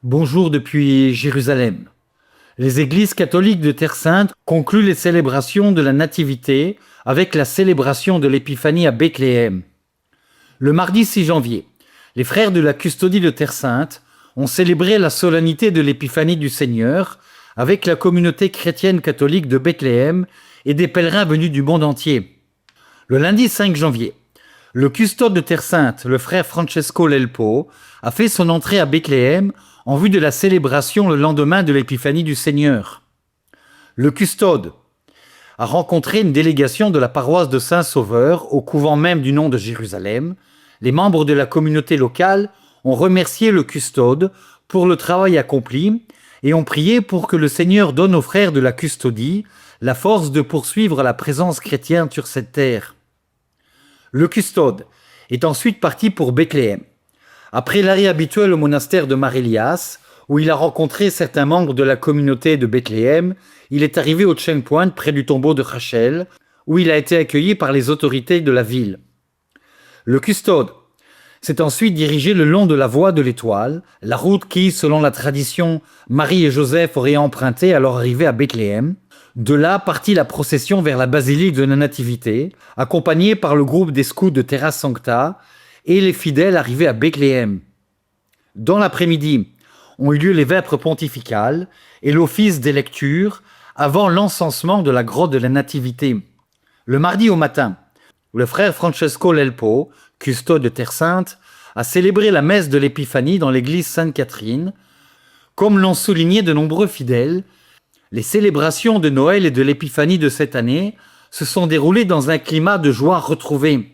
Bonjour depuis Jérusalem. Les églises catholiques de Terre Sainte concluent les célébrations de la Nativité avec la célébration de l'Épiphanie à Bethléem. Le mardi 6 janvier, les frères de la custodie de Terre Sainte ont célébré la solennité de l'Épiphanie du Seigneur avec la communauté chrétienne catholique de Bethléem et des pèlerins venus du monde entier. Le lundi 5 janvier, le custode de Terre Sainte, le frère Francesco Lelpo, a fait son entrée à Bethléem en vue de la célébration le lendemain de l'Épiphanie du Seigneur. Le custode a rencontré une délégation de la paroisse de Saint-Sauveur au couvent même du nom de Jérusalem. Les membres de la communauté locale ont remercié le custode pour le travail accompli et ont prié pour que le Seigneur donne aux frères de la custodie la force de poursuivre la présence chrétienne sur cette terre. Le custode est ensuite parti pour Bethléem. Après l'arrêt habituel au monastère de Mar-Elias, où il a rencontré certains membres de la communauté de Bethléem, il est arrivé au checkpoint près du tombeau de Rachel, où il a été accueilli par les autorités de la ville. Le custode s'est ensuite dirigé le long de la voie de l'Étoile, la route qui, selon la tradition, Marie et Joseph auraient emprunté à leur arrivée à Bethléem. De là partit la procession vers la basilique de la Nativité, accompagnée par le groupe des scouts de Terra Sancta et les fidèles arrivés à Bethléem. Dans l'après-midi, ont eu lieu les vêpres pontificales et l'office des lectures avant l'encensement de la grotte de la Nativité. Le mardi au matin, le frère Francesco Lelpo, custode de Terre Sainte, a célébré la messe de l'Épiphanie dans l'église Sainte-Catherine. Comme l'ont souligné de nombreux fidèles, les célébrations de Noël et de l'Épiphanie de cette année se sont déroulées dans un climat de joie retrouvée.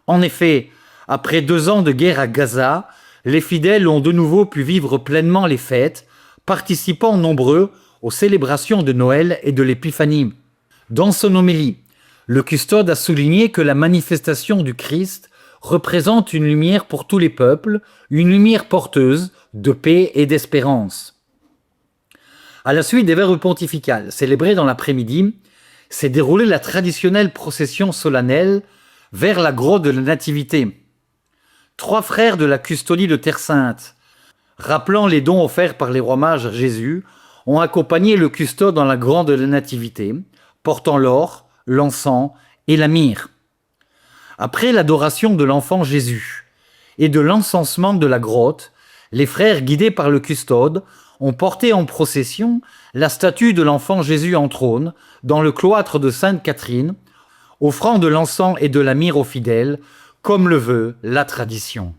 En effet, après 2 ans de guerre à Gaza, les fidèles ont de nouveau pu vivre pleinement les fêtes, participant nombreux aux célébrations de Noël et de l'Épiphanie. Dans son homélie, le custode a souligné que la manifestation du Christ représente une lumière pour tous les peuples, une lumière porteuse de paix et d'espérance. À la suite des vêpres pontificales, célébrées dans l'après-midi, s'est déroulée la traditionnelle procession solennelle vers la grotte de la Nativité. 3 frères de la custodie de Terre Sainte, rappelant les dons offerts par les rois mages à Jésus, ont accompagné le custode dans la grotte de la Nativité, portant l'or, l'encens et la myrrhe. Après l'adoration de l'enfant Jésus et de l'encensement de la grotte, les frères, guidés par le custode, ont porté en procession la statue de l'enfant Jésus en trône dans le cloître de Sainte-Catherine, offrant de l'encens et de la myrrhe aux fidèles, comme le veut la tradition.